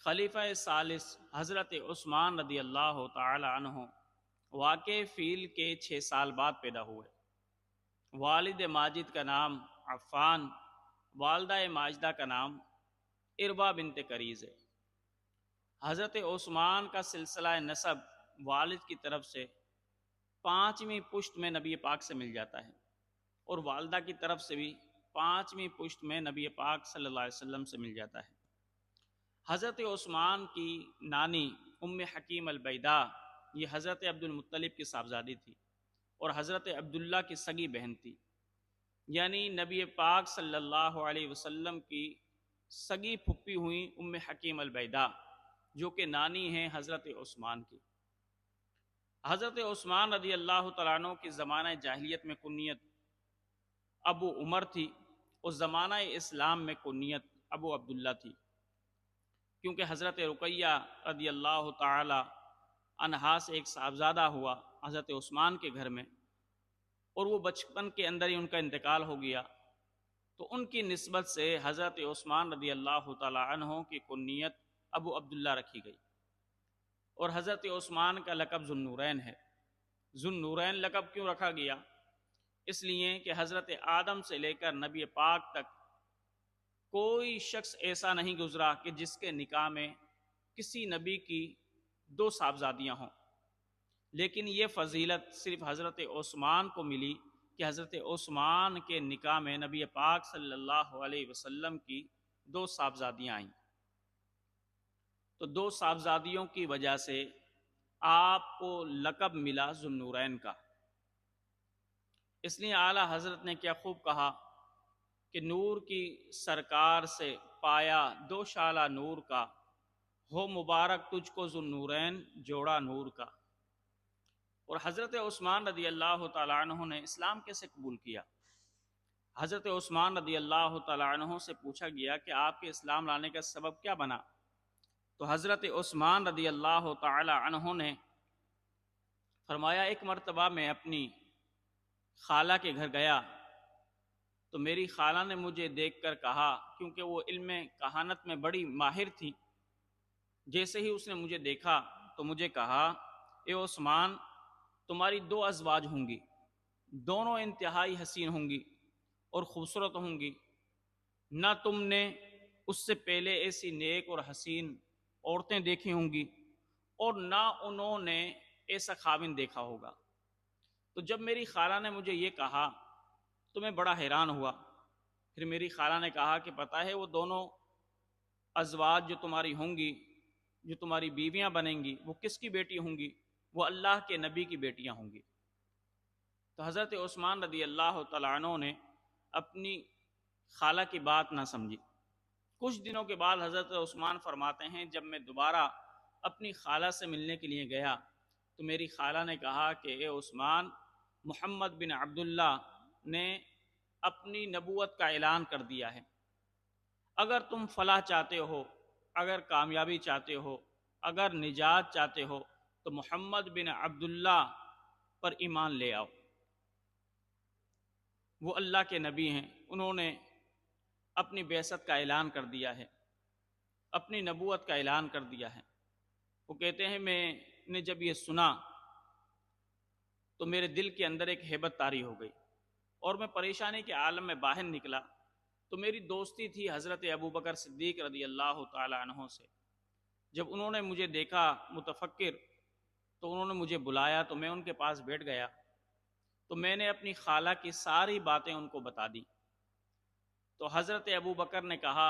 خلیفہ ثالث حضرت عثمان رضی اللہ تعالی عنہ واقع فیل کے 6 سال بعد پیدا ہوئے۔ والد ماجد کا نام عفان، والدہ ماجدہ کا نام اربا بنت کریز ہے۔ حضرت عثمان کا سلسلہ نسب والد کی طرف سے 5ویں پشت میں نبی پاک سے مل جاتا ہے، اور والدہ کی طرف سے بھی 5ویں پشت میں نبی پاک صلی اللہ علیہ وسلم سے مل جاتا ہے۔ حضرت عثمان کی نانی ام حکیم البیداء یہ حضرت عبد المطلب کی صاحبزادی تھی، اور حضرت عبداللہ کی سگی بہن تھی، یعنی نبی پاک صلی اللہ علیہ وسلم کی سگی پھپھی ہوئی ام حکیم البیداء، جو کہ نانی ہیں حضرت عثمان کی۔ حضرت عثمان رضی اللہ تعالیٰ عنہ کی زمانہ جاہلیت میں کنیت ابو عمر تھی، اور زمانہ اسلام میں کنیت ابو عبداللہ تھی، کیونکہ حضرت رقیہ رضی اللہ تعالی عنہا سے ایک صاحبزادہ ہوا حضرت عثمان کے گھر میں، اور وہ بچپن کے اندر ہی ان کا انتقال ہو گیا، تو ان کی نسبت سے حضرت عثمان رضی اللہ تعالی عنہ کی کنیت ابو عبداللہ رکھی گئی، اور حضرت عثمان کا لقب ذو النورین ہے۔ ذو النورین لقب کیوں رکھا گیا؟ اس لیے کہ حضرت آدم سے لے کر نبی پاک تک کوئی شخص ایسا نہیں گزرا کہ جس کے نکاح میں کسی نبی کی 2 صاحبزادیاں ہوں، لیکن یہ فضیلت صرف حضرت عثمان کو ملی کہ حضرت عثمان کے نکاح میں نبی پاک صلی اللہ علیہ وسلم کی 2 صاحبزادیاں آئیں، تو 2 صاحبزادیوں کی وجہ سے آپ کو لقب ملا ذو النورین کا۔ اس لیے اعلیٰ حضرت نے کیا خوب کہا کہ نور کی سرکار سے پایا 2 شالہ نور کا، ہو مبارک تجھ کو ذو النورین جوڑا نور کا۔ اور حضرت عثمان رضی اللہ تعالیٰ عنہ نے اسلام کیسے قبول کیا؟ حضرت عثمان رضی اللہ تعالیٰ عنہ سے پوچھا گیا کہ آپ کے اسلام لانے کا سبب کیا بنا؟ تو حضرت عثمان رضی اللہ تعالیٰ عنہ نے فرمایا، ایک مرتبہ میں اپنی خالہ کے گھر گیا تو میری خالہ نے مجھے دیکھ کر کہا، کیونکہ وہ علم کہانت میں بڑی ماہر تھی، جیسے ہی اس نے مجھے دیکھا تو مجھے کہا، اے عثمان، تمہاری 2 ازواج ہوں گی، دونوں انتہائی حسین ہوں گی اور خوبصورت ہوں گی، نہ تم نے اس سے پہلے ایسی نیک اور حسین عورتیں دیکھی ہوں گی، اور نہ انہوں نے ایسا خاوند دیکھا ہوگا۔ تو جب میری خالہ نے مجھے یہ کہا تو میں بڑا حیران ہوا۔ پھر میری خالہ نے کہا کہ پتہ ہے وہ دونوں ازواج جو تمہاری ہوں گی، جو تمہاری بیویاں بنیں گی، وہ کس کی بیٹی ہوں گی؟ وہ اللہ کے نبی کی بیٹیاں ہوں گی۔ تو حضرت عثمان رضی اللہ تعالیٰ عنہ نے اپنی خالہ کی بات نہ سمجھی۔ کچھ دنوں کے بعد حضرت عثمان فرماتے ہیں، جب میں دوبارہ اپنی خالہ سے ملنے کے لیے گیا تو میری خالہ نے کہا کہ اے عثمان، محمد بن عبداللہ نے اپنی نبوت کا اعلان کر دیا ہے، اگر تم فلاح چاہتے ہو، اگر کامیابی چاہتے ہو، اگر نجات چاہتے ہو تو محمد بن عبداللہ پر ایمان لے آؤ، وہ اللہ کے نبی ہیں، انہوں نے اپنی بعثت کا اعلان کر دیا ہے، اپنی نبوت کا اعلان کر دیا ہے۔ وہ کہتے ہیں میں نے جب یہ سنا تو میرے دل کے اندر ایک ہیبت طاری ہو گئی، اور میں پریشانی کے عالم میں باہر نکلا تو میری دوستی تھی حضرت ابوبکر صدیق رضی اللہ تعالی عنہ سے۔ جب انہوں نے مجھے دیکھا متفکر تو انہوں نے مجھے بلایا تو میں ان کے پاس بیٹھ گیا، تو میں نے اپنی خالہ کی ساری باتیں ان کو بتا دی۔ تو حضرت ابوبکر نے کہا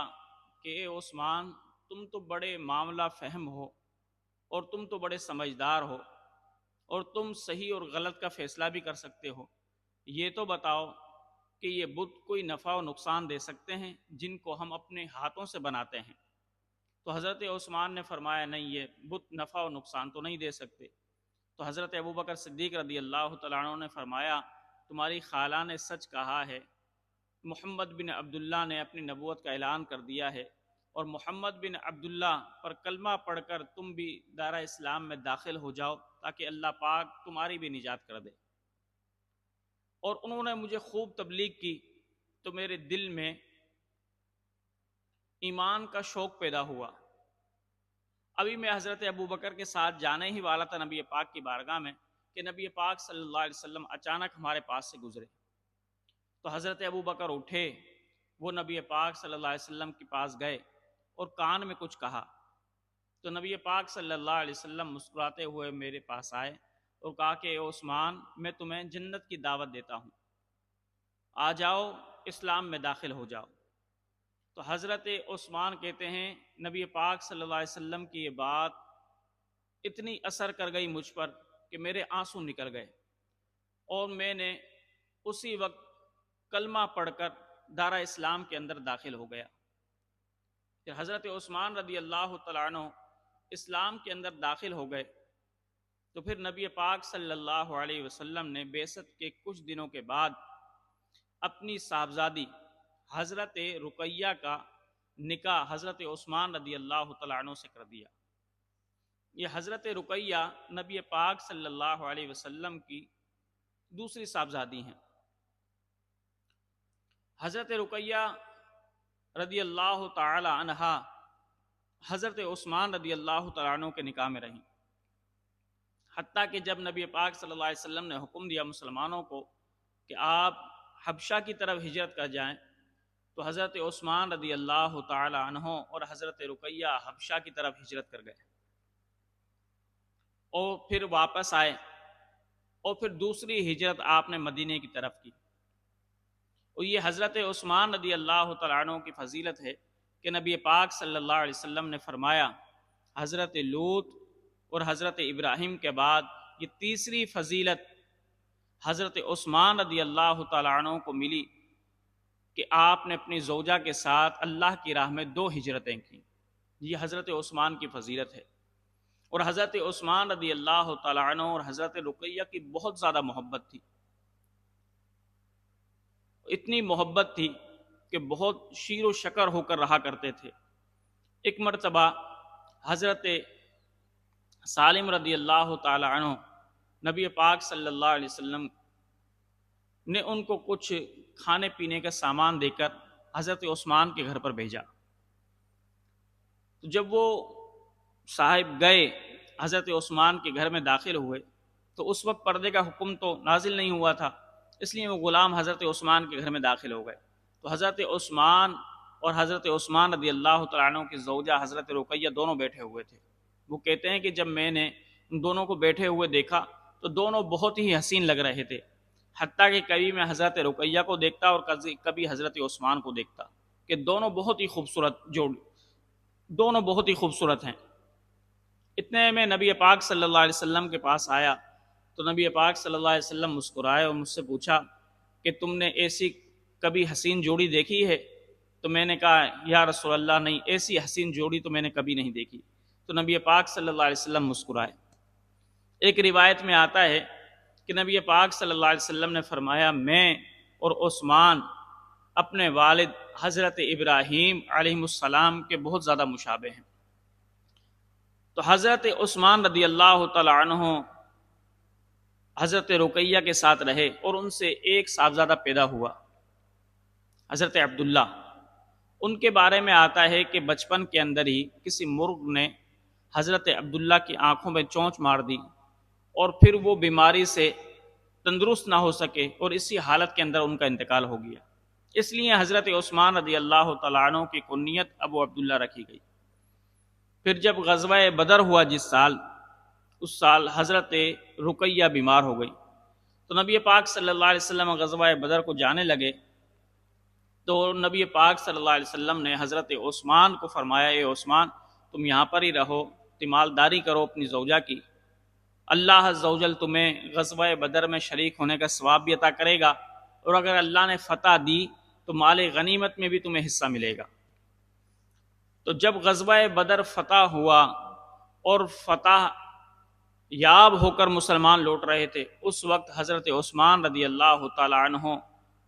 کہ اے عثمان، تم تو بڑے معاملہ فہم ہو، اور تم تو بڑے سمجھدار ہو، اور تم صحیح اور غلط کا فیصلہ بھی کر سکتے ہو، یہ تو بتاؤ کہ یہ بت کوئی نفع و نقصان دے سکتے ہیں جن کو ہم اپنے ہاتھوں سے بناتے ہیں؟ تو حضرت عثمان نے فرمایا، نہیں، یہ بت نفع و نقصان تو نہیں دے سکتے۔ تو حضرت ابوبکر صدیق رضی اللہ تعالیٰ عنہ نے فرمایا، تمہاری خالہ نے سچ کہا ہے، محمد بن عبداللہ نے اپنی نبوت کا اعلان کر دیا ہے، اور محمد بن عبداللہ پر کلمہ پڑھ کر تم بھی دائرہ اسلام میں داخل ہو جاؤ تاکہ اللہ پاک تمہاری بھی نجات کر دے۔ اور انہوں نے مجھے خوب تبلیغ کی تو میرے دل میں ایمان کا شوق پیدا ہوا، ابھی میں حضرت ابو بکر کے ساتھ جانے ہی والا تھا نبی پاک کی بارگاہ میں کہ نبی پاک صلی اللہ علیہ وسلم اچانک ہمارے پاس سے گزرے. تو حضرت ابو بکر اٹھے، وہ نبی پاک صلی اللہ علیہ وسلم کے پاس گئے اور کان میں کچھ کہا. تو نبی پاک صلی اللہ علیہ وسلم مسکراتے ہوئے میرے پاس آئے اور کہا کہ اے عثمان، میں تمہیں جنت کی دعوت دیتا ہوں، آ جاؤ اسلام میں داخل ہو جاؤ. تو حضرت عثمان کہتے ہیں نبی پاک صلی اللہ علیہ وسلم کی یہ بات اتنی اثر کر گئی مجھ پر کہ میرے آنسو نکل گئے، اور میں نے اسی وقت کلمہ پڑھ کر دارہ اسلام کے اندر داخل ہو گیا. کہ حضرت عثمان رضی اللہ تعالیٰ عنہ اسلام کے اندر داخل ہو گئے تو پھر نبی پاک صلی اللہ علیہ وسلم نے بعثت کے کچھ دنوں کے بعد اپنی صاحبزادی حضرت رقیہ کا نکاح حضرت عثمان رضی اللہ تعالیٰ عنہ سے کر دیا. یہ حضرت رقیہ نبی پاک صلی اللہ علیہ وسلم کی دوسری صاحبزادی ہیں. حضرت رقیہ رضی اللہ تعالی عنہا حضرت عثمان رضی اللہ تعالیٰ عنہ کے نکاح میں رہیں، حتیٰ کہ جب نبی پاک صلی اللہ علیہ وسلم نے حکم دیا مسلمانوں کو کہ آپ حبشہ کی طرف ہجرت کر جائیں، تو حضرت عثمان رضی اللہ تعالی عنہ اور حضرت رقیہ حبشہ کی طرف ہجرت کر گئے اور پھر واپس آئے، اور پھر دوسری ہجرت آپ نے مدینے کی طرف کی. اور یہ حضرت عثمان رضی اللہ تعالیٰ عنہ کی فضیلت ہے کہ نبی پاک صلی اللہ علیہ وسلم نے فرمایا حضرت لوط اور حضرت ابراہیم کے بعد یہ تیسری فضیلت حضرت عثمان رضی اللہ تعالیٰ عنہ کو ملی کہ آپ نے اپنی زوجہ کے ساتھ اللہ کی راہ میں 2 ہجرتیں کی. یہ حضرت عثمان کی فضیلت ہے. اور حضرت عثمان رضی اللہ تعالیٰ عنہ اور حضرت رقیہ کی بہت زیادہ محبت تھی، اتنی محبت تھی کہ بہت شیر و شکر ہو کر رہا کرتے تھے. ایک مرتبہ حضرت سالم رضی اللہ تعالی عنہ نبی پاک صلی اللہ علیہ وسلم نے ان کو کچھ کھانے پینے کا سامان دے کر حضرت عثمان کے گھر پر بھیجا. تو جب وہ صاحب گئے حضرت عثمان کے گھر میں داخل ہوئے تو اس وقت پردے کا حکم تو نازل نہیں ہوا تھا، اس لیے وہ غلام حضرت عثمان کے گھر میں داخل ہو گئے. تو حضرت عثمان اور حضرت عثمان رضی اللہ تعالیٰ عنہ کی زوجہ حضرت رقیہ دونوں بیٹھے ہوئے تھے. وہ کہتے ہیں کہ جب میں نے ان دونوں کو بیٹھے ہوئے دیکھا تو دونوں بہت ہی حسین لگ رہے تھے، حتیٰ کہ کبھی میں حضرت رقیہ کو دیکھتا اور کبھی حضرت عثمان کو دیکھتا کہ دونوں بہت ہی خوبصورت ہیں. اتنے میں نبی پاک صلی اللہ علیہ وسلم کے پاس آیا تو نبی پاک صلی اللہ علیہ وسلم مسکرائے اور مجھ سے پوچھا کہ تم نے ایسی کبھی حسین جوڑی دیکھی ہے؟ تو میں نے کہا یا رسول اللہ نہیں، ایسی حسین جوڑی تو میں نے کبھی نہیں دیکھی. تو نبی پاک صلی اللہ علیہ وسلم مسکرائے. ایک روایت میں آتا ہے کہ نبی پاک صلی اللہ علیہ وسلم نے فرمایا میں اور عثمان اپنے والد حضرت ابراہیم علیہ السلام کے بہت زیادہ مشابہ ہیں. تو حضرت عثمان رضی اللہ تعالی عنہ حضرت رقیہ کے ساتھ رہے اور ان سے ایک صاحبزادہ پیدا ہوا حضرت عبداللہ. ان کے بارے میں آتا ہے کہ بچپن کے اندر ہی کسی مرغ نے حضرت عبداللہ کی آنکھوں میں چونچ مار دی اور پھر وہ بیماری سے تندرست نہ ہو سکے اور اسی حالت کے اندر ان کا انتقال ہو گیا. اس لیے حضرت عثمان رضی اللہ تعالیٰ عنہ کی کنیت ابو عبداللہ رکھی گئی. پھر جب غزوہ بدر ہوا جس سال، اس سال حضرت رقیہ بیمار ہو گئی. تو نبی پاک صلی اللہ علیہ وسلم غزوہ بدر کو جانے لگے تو نبی پاک صلی اللہ علیہ وسلم نے حضرت عثمان کو فرمایا اے عثمان تم یہاں پر ہی رہو، تیمالداری کرو اپنی زوجہ کی، اللہ عز و جل تمہیں غزوہ بدر میں شریک ہونے کا ثواب بھی عطا کرے گا، اور اگر اللہ نے فتح دی تو مال غنیمت میں بھی تمہیں حصہ ملے گا. تو جب غزوہ بدر فتح ہوا اور فتح یاب ہو کر مسلمان لوٹ رہے تھے، اس وقت حضرت عثمان رضی اللہ تعالی عنہ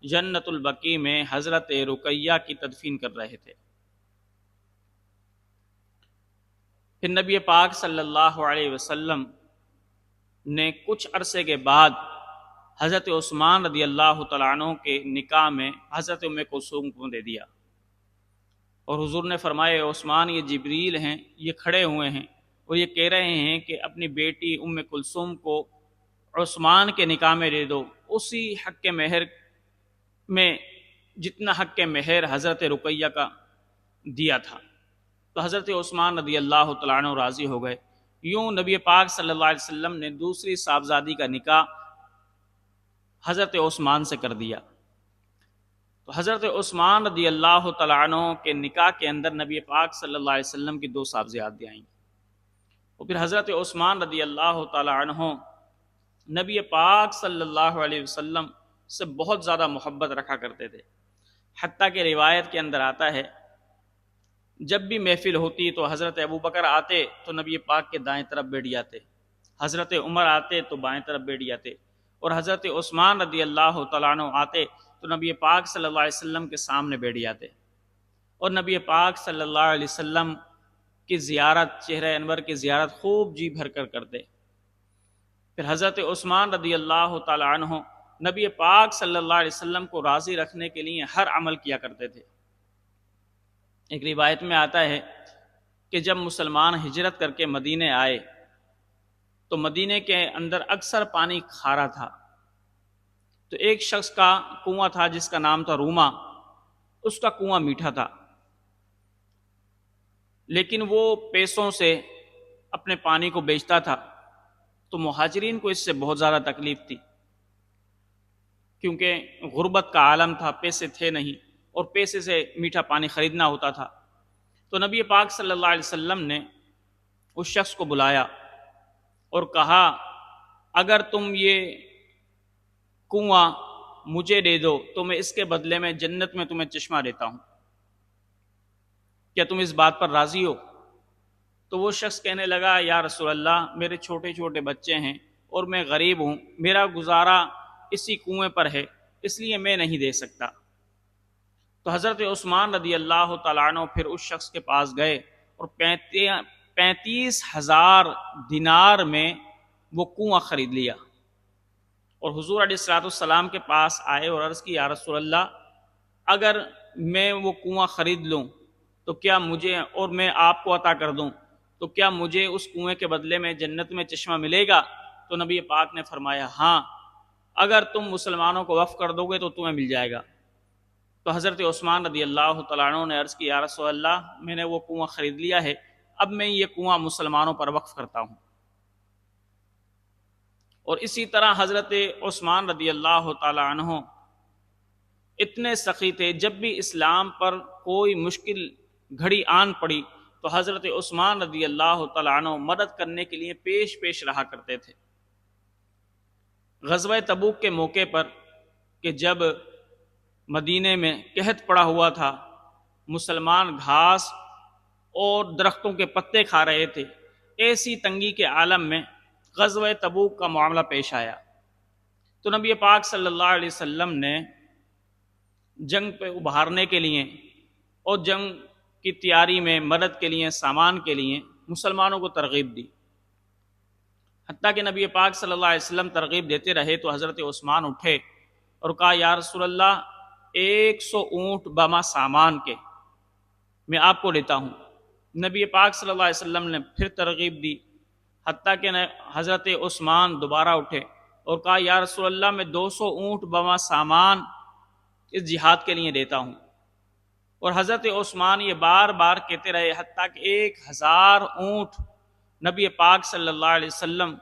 جنت البقیع میں حضرت رقیہ کی تدفین کر رہے تھے. پھر نبی پاک صلی اللہ علیہ وسلم نے کچھ عرصے کے بعد حضرت عثمان رضی اللہ تعالیٰ عنہ کے نکاح میں حضرت ام کلثوم کو دے دیا، اور حضور نے فرمایا عثمان یہ جبریل ہیں، یہ کھڑے ہوئے ہیں اور یہ کہہ رہے ہیں کہ اپنی بیٹی ام کلثوم کو عثمان کے نکاح میں دے دو، اسی حق کے مہر میں جتنا حق کے مہر حضرت رقیہ کا دیا تھا۔ تو حضرت عثمان رضی اللہ تعالیٰ عنہ راضی ہو گئے۔ یوں نبی پاک صلی اللہ علیہ وسلم نے دوسری صاحبزادی کا نکاح حضرت عثمان سے کر دیا۔ تو حضرت عثمان رضی اللہ تعالیٰ عنہ کے نکاح کے اندر نبی پاک صلی اللہ علیہ وسلم کی 2 صاحبزادیاں آئیں، اور پھر حضرت عثمان رضی اللہ تعالیٰ عنہ نبی پاک صلی اللہ علیہ وسلم سے بہت زیادہ محبت رکھا کرتے تھے، حتیٰ کہ روایت کے اندر آتا ہے جب بھی محفل ہوتی تو حضرت ابوبکر آتے تو نبی پاک کے دائیں طرف بیٹھ جاتے، حضرت عمر آتے تو بائیں طرف بیٹھ جاتے، اور حضرت عثمان رضی اللہ تعالیٰ عنہ آتے تو نبی پاک صلی اللہ علیہ وسلم کے سامنے بیٹھ جاتے، اور نبی پاک صلی اللہ علیہ وسلم کی زیارت، چہرہ انور کی زیارت خوب جی بھر کر کرتے۔ پھر حضرت عثمان رضی اللہ تعالیٰ عنہ نبی پاک صلی اللہ علیہ وسلم کو راضی رکھنے کے لیے ہر عمل کیا کرتے تھے۔ ایک روایت میں آتا ہے کہ جب مسلمان ہجرت کر کے مدینے آئے تو مدینے کے اندر اکثر پانی کھارا تھا، تو ایک شخص کا کنواں تھا جس کا نام تھا روما، اس کا کنواں میٹھا تھا، لیکن وہ پیسوں سے اپنے پانی کو بیچتا تھا، تو مہاجرین کو اس سے بہت زیادہ تکلیف تھی، کیونکہ غربت کا عالم تھا، پیسے تھے نہیں، اور پیسے سے میٹھا پانی خریدنا ہوتا تھا۔ تو نبی پاک صلی اللہ علیہ وسلم نے اس شخص کو بلایا اور کہا اگر تم یہ کنواں مجھے دے دو تو میں اس کے بدلے میں جنت میں تمہیں چشمہ دیتا ہوں، کیا تم اس بات پر راضی ہو؟ تو وہ شخص کہنے لگا یا رسول اللہ، میرے چھوٹے چھوٹے بچے ہیں اور میں غریب ہوں، میرا گزارا اسی کنویں پر ہے، اس لیے میں نہیں دے سکتا۔ تو حضرت عثمان رضی اللہ تعالیٰ عنہ پھر اس شخص کے پاس گئے اور 35,000 دینار میں وہ کنواں خرید لیا، اور حضور علیہ الصلوۃ والسلام کے پاس آئے اور عرض کی یا رسول اللہ، اگر میں وہ کنواں خرید لوں تو کیا مجھے، اور میں آپ کو عطا کر دوں تو کیا مجھے اس کنویں کے بدلے میں جنت میں چشمہ ملے گا؟ تو نبی پاک نے فرمایا ہاں، اگر تم مسلمانوں کو وقف کر دو گے تو تمہیں مل جائے گا۔ تو حضرت عثمان رضی اللہ تعالیٰ عنہ نے عرض کی یا رسول اللہ، میں نے وہ کنواں خرید لیا ہے، اب میں یہ کنواں مسلمانوں پر وقف کرتا ہوں۔ اور اسی طرح حضرت عثمان رضی اللہ تعالیٰ عنہ اتنے سخی تھے، جب بھی اسلام پر کوئی مشکل گھڑی آن پڑی تو حضرت عثمان رضی اللہ تعالیٰ عنہ مدد کرنے کے لیے پیش پیش رہا کرتے تھے۔ غزوہ تبوک کے موقع پر کہ جب مدینے میں قحط پڑا ہوا تھا، مسلمان گھاس اور درختوں کے پتے کھا رہے تھے، ایسی تنگی کے عالم میں غزوہ تبوک کا معاملہ پیش آیا، تو نبی پاک صلی اللہ علیہ وسلم نے جنگ پہ ابھارنے کے لیے اور جنگ کی تیاری میں مدد کے لیے، سامان کے لیے مسلمانوں کو ترغیب دی۔ حتیٰ کہ نبی پاک صلی اللہ علیہ وسلم ترغیب دیتے رہے تو حضرت عثمان اٹھے اور کہا یا رسول اللہ، 100 اونٹ بما سامان کے میں آپ کو دیتا ہوں۔ نبی پاک صلی اللہ علیہ وسلم نے پھر ترغیب دی، حتیٰ کہ حضرت عثمان دوبارہ اٹھے اور کہا یا رسول اللہ، میں 200 اونٹ بما سامان اس جہاد کے لیے دیتا ہوں۔ اور حضرت عثمان یہ بار بار کہتے رہے، حتیٰ کہ 1000 اونٹ نبی پاک صلی اللہ علیہ وسلم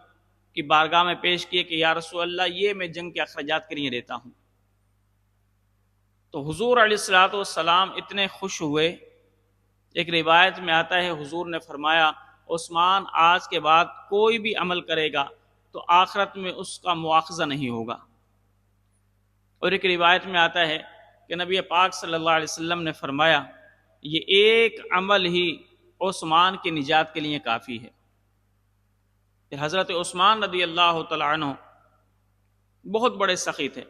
کی بارگاہ میں پیش کیے کہ یا رسول اللہ، یہ میں جنگ کے اخراجات کے لیے دیتا ہوں۔ تو حضور علیہ الصلوۃ والسلام اتنے خوش ہوئے، ایک روایت میں آتا ہے حضور نے فرمایا عثمان آج کے بعد کوئی بھی عمل کرے گا تو آخرت میں اس کا مواخذہ نہیں ہوگا۔ اور ایک روایت میں آتا ہے کہ نبی پاک صلی اللہ علیہ وسلم نے فرمایا یہ ایک عمل ہی عثمان کی نجات کے لیے کافی ہے۔ پھر حضرت عثمان رضی اللہ تعالیٰ عنہ بہت بڑے سخی تھے،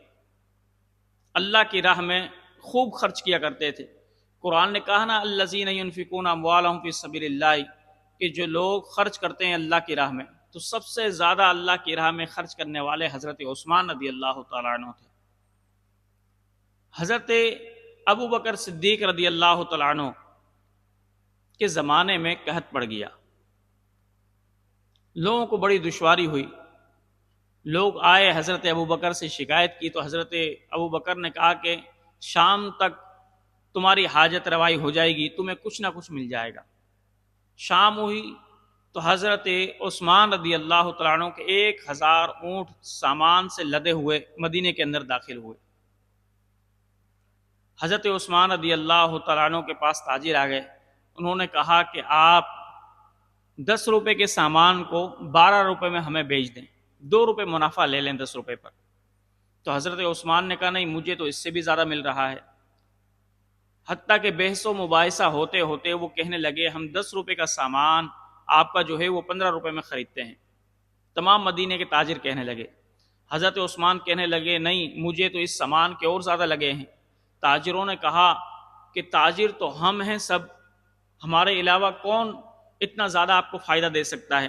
اللہ کی راہ میں خوب خرچ کیا کرتے تھے۔ قرآن نے کہا نا الذین ینفقون اموالہم فی سبیل اللہ، کہ جو لوگ خرچ کرتے ہیں اللہ کی راہ میں، تو سب سے زیادہ اللہ کی راہ میں خرچ کرنے والے حضرت عثمان رضی اللہ تعالیٰ عنہ تھے۔ حضرت ابو بکر صدیق رضی اللہ تعالیٰ عنہ کے زمانے میں قحط پڑ گیا، لوگوں کو بڑی دشواری ہوئی، لوگ آئے حضرت ابو بکر سے شکایت کی، تو حضرت ابو بکر نے کہا کہ شام تک تمہاری حاجت روائی ہو جائے گی، تمہیں کچھ نہ کچھ مل جائے گا۔ شام ہوئی تو حضرت عثمان رضی اللہ تعالیٰ عنہ کے 1000 اونٹ سامان سے لدے ہوئے مدینے کے اندر داخل ہوئے۔ حضرت عثمان رضی اللہ تعالیٰ عنہ کے پاس تاجر آ گئے، انہوں نے کہا کہ آپ 10 روپے کے سامان کو 12 روپے میں ہمیں بیچ دیں، 2 روپے منافع لے لیں 10 روپے پر۔ تو حضرت عثمان نے کہا نہیں، مجھے تو اس سے بھی زیادہ مل رہا ہے۔ حتیٰ کہ بحث و مباحثہ ہوتے ہوتے وہ کہنے لگے ہم 10 روپے کا سامان آپ کا جو ہے وہ 15 روپے میں خریدتے ہیں۔ تمام مدینے کے تاجر کہنے لگے۔ حضرت عثمان کہنے لگے نہیں، مجھے تو اس سامان کے اور زیادہ لگے ہیں۔ تاجروں نے کہا کہ تاجر تو ہم ہیں سب، ہمارے علاوہ کون اتنا زیادہ آپ کو فائدہ دے سکتا ہے؟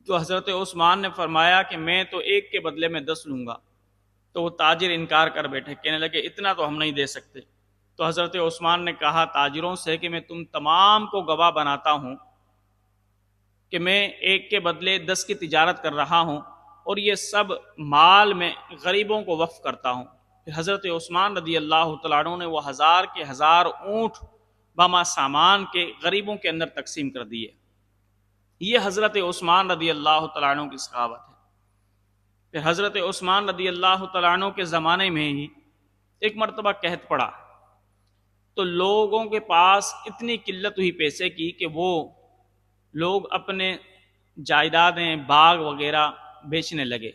تو حضرت عثمان نے فرمایا کہ میں تو 1 کے بدلے میں 10 لوں گا۔ تو وہ تاجر انکار کر بیٹھے، کہنے لگے اتنا تو ہم نہیں دے سکتے۔ تو حضرت عثمان نے کہا تاجروں سے کہ میں تم تمام کو گواہ بناتا ہوں کہ میں 1 کے بدلے 10 کی تجارت کر رہا ہوں، اور یہ سب مال میں غریبوں کو وقف کرتا ہوں۔ پھر حضرت عثمان رضی اللہ تعالیٰ عنہ نے وہ 1000 کے 1000 اونٹ بما سامان کے غریبوں کے اندر تقسیم کر دیے۔ یہ حضرت عثمان رضی اللہ تعالیٰ عنہ کی سخاوت ہے۔ پھر حضرت عثمان رضی اللہ تعالیٰ عنہ کے زمانے میں ہی ایک مرتبہ قحط پڑا، تو لوگوں کے پاس اتنی قلت ہوئی پیسے کی کہ وہ لوگ اپنے جائیدادیں باغ وغیرہ بیچنے لگے۔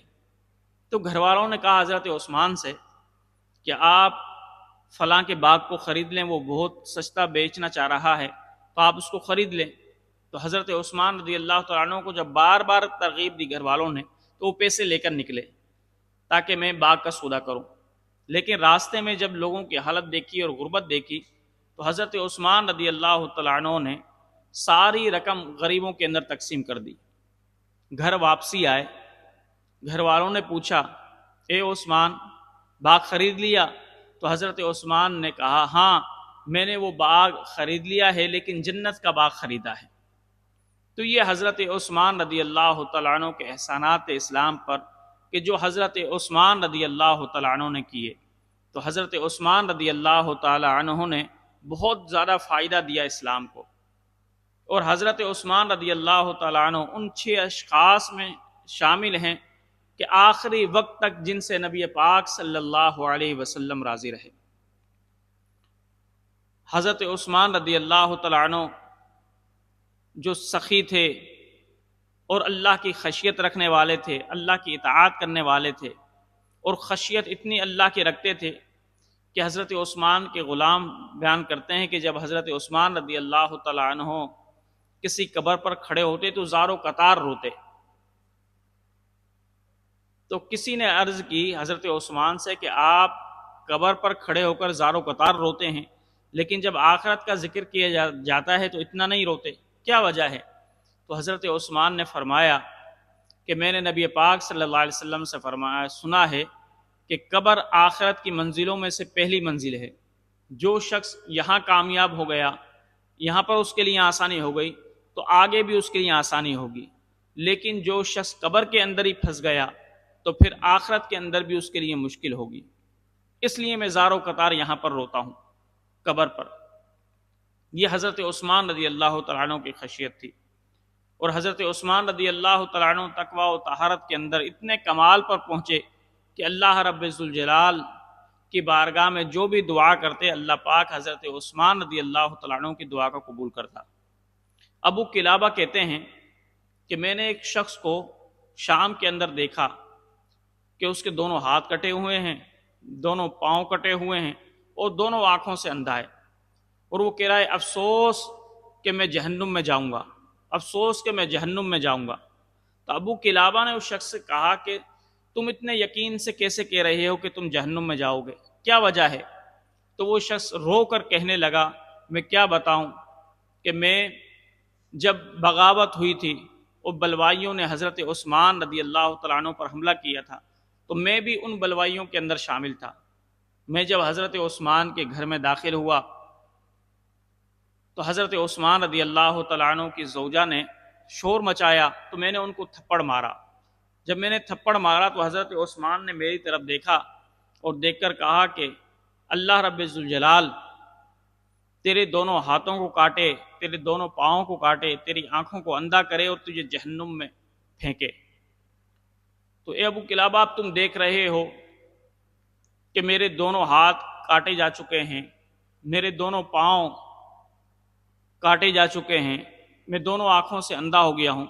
تو گھر والوں نے کہا حضرت عثمان سے کہ آپ فلاں کے باغ کو خرید لیں، وہ بہت سستا بیچنا چاہ رہا ہے، تو آپ اس کو خرید لیں۔ تو حضرت عثمان رضی اللہ تعالیٰ عنہ کو جب بار بار ترغیب دی گھر والوں نے، تو وہ پیسے لے کر نکلے تاکہ میں باغ کا سودا کروں۔ لیکن راستے میں جب لوگوں کی حالت دیکھی اور غربت دیکھی، تو حضرت عثمان رضی اللہ تعالیٰ عنہ نے ساری رقم غریبوں کے اندر تقسیم کر دی۔ گھر واپسی آئے، گھر والوں نے پوچھا اے عثمان باغ خرید لیا؟ تو حضرت عثمان نے کہا ہاں میں نے وہ باغ خرید لیا ہے، لیکن جنت کا باغ خریدا ہے۔ تو یہ حضرت عثمان رضی اللہ تعالیٰ عنہ کے احسانات اسلام پر کہ جو حضرت عثمان رضی اللہ تعالیٰ عنہ نے کیے۔ تو حضرت عثمان رضی اللہ تعالیٰ عنہ نے بہت زیادہ فائدہ دیا اسلام کو، اور حضرت عثمان رضی اللہ تعالیٰ عنہ ان 6 اشخاص میں شامل ہیں کہ آخری وقت تک جن سے نبی پاک صلی اللہ علیہ وسلم راضی رہے۔ حضرت عثمان رضی اللہ تعالیٰ عنہ جو سخی تھے اور اللہ کی خشیت رکھنے والے تھے، اللہ کی اطاعت کرنے والے تھے، اور خشیت اتنی اللہ کی رکھتے تھے کہ حضرت عثمان کے غلام بیان کرتے ہیں کہ جب حضرت عثمان رضی اللہ تعالیٰ عنہ کسی قبر پر کھڑے ہوتے تو زار و قطار روتے۔ تو کسی نے عرض کی حضرت عثمان سے کہ آپ قبر پر کھڑے ہو کر زار و قطار روتے ہیں، لیکن جب آخرت کا ذکر کیا جاتا ہے تو اتنا نہیں روتے، کیا وجہ ہے؟ تو حضرت عثمان نے فرمایا کہ میں نے نبی پاک صلی اللہ علیہ وسلم سے سنا ہے کہ قبر آخرت کی منزلوں میں سے پہلی منزل ہے۔ جو شخص یہاں کامیاب ہو گیا، یہاں پر اس کے لیے آسانی ہو گئی، تو آگے بھی اس کے لیے آسانی ہوگی، لیکن جو شخص قبر کے اندر ہی پھنس گیا تو پھر آخرت کے اندر بھی اس کے لیے مشکل ہوگی۔ اس لیے میں زار و قطار یہاں پر روتا ہوں قبر پر۔ یہ حضرت عثمان رضی اللہ تعالیٰ عنہ کی خشیت تھی، اور حضرت عثمان رضی اللہ تعالیٰ عنہ تقوی و طہارت کے اندر اتنے کمال پر پہنچے کہ اللہ رب ذوالجلال کی بارگاہ میں جو بھی دعا کرتے اللہ پاک حضرت عثمان رضی اللہ تعالیٰ عنہ کی دعا کو قبول کرتا۔ ابو قلابہ کہتے ہیں کہ میں نے ایک شخص کو شام کے اندر دیکھا کہ اس کے دونوں ہاتھ کٹے ہوئے ہیں، دونوں پاؤں کٹے ہوئے ہیں، اور دونوں آنکھوں سے اندھا ہے، اور وہ کہہ رہا ہے افسوس کہ میں جہنم میں جاؤں گا، افسوس کہ میں جہنم میں جاؤں گا۔ تو ابو قلابہ نے اس شخص سے کہا کہ تم اتنے یقین سے کیسے کہہ رہے ہو کہ تم جہنم میں جاؤ گے، کیا وجہ ہے؟ تو وہ شخص رو کر کہنے لگا میں کیا بتاؤں کہ میں جب بغاوت ہوئی تھی اور بلوائیوں نے حضرت عثمان رضی اللہ تعالیٰ عنہ پر حملہ کیا تھا، تو میں بھی ان بلوائیوں کے اندر شامل تھا۔ میں جب حضرت عثمان کے گھر میں داخل ہوا تو حضرت عثمان رضی اللہ تعالیٰ عنہ کی زوجہ نے شور مچایا تو میں نے ان کو تھپڑ مارا. جب میں نے تھپڑ مارا تو حضرت عثمان نے میری طرف دیکھا اور دیکھ کر کہا کہ اللہ رب ذوالجلال تیرے دونوں ہاتھوں کو کاٹے، تیرے دونوں پاؤں کو کاٹے، تیری آنکھوں کو اندھا کرے اور تجھے جہنم میں پھینکے. تو اے ابو کلابہ آپ تم دیکھ رہے ہو کہ میرے دونوں ہاتھ کاٹے جا چکے ہیں، میرے دونوں پاؤں کاٹے جا چکے ہیں، میں دونوں آنکھوں سے اندھا ہو گیا ہوں.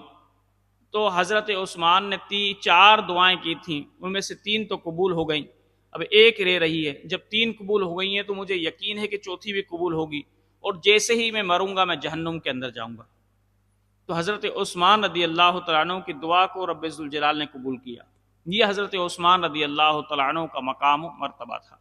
تو حضرت عثمان نے 4 دعائیں کی تھیں، ان میں سے 3 تو قبول ہو گئیں، اب ایک رہ رہی ہے. جب 3 قبول ہو گئی ہیں تو مجھے یقین ہے کہ چوتھی بھی قبول ہوگی، اور جیسے ہی میں مروں گا میں جہنم کے اندر جاؤں گا. تو حضرت عثمان رضی اللہ تعالیٰ عنہ کی دعا کو رب ذوالجلال نے قبول کیا. یہ حضرت عثمان رضی اللہ تعالیٰ عنہ کا مقام و مرتبہ تھا.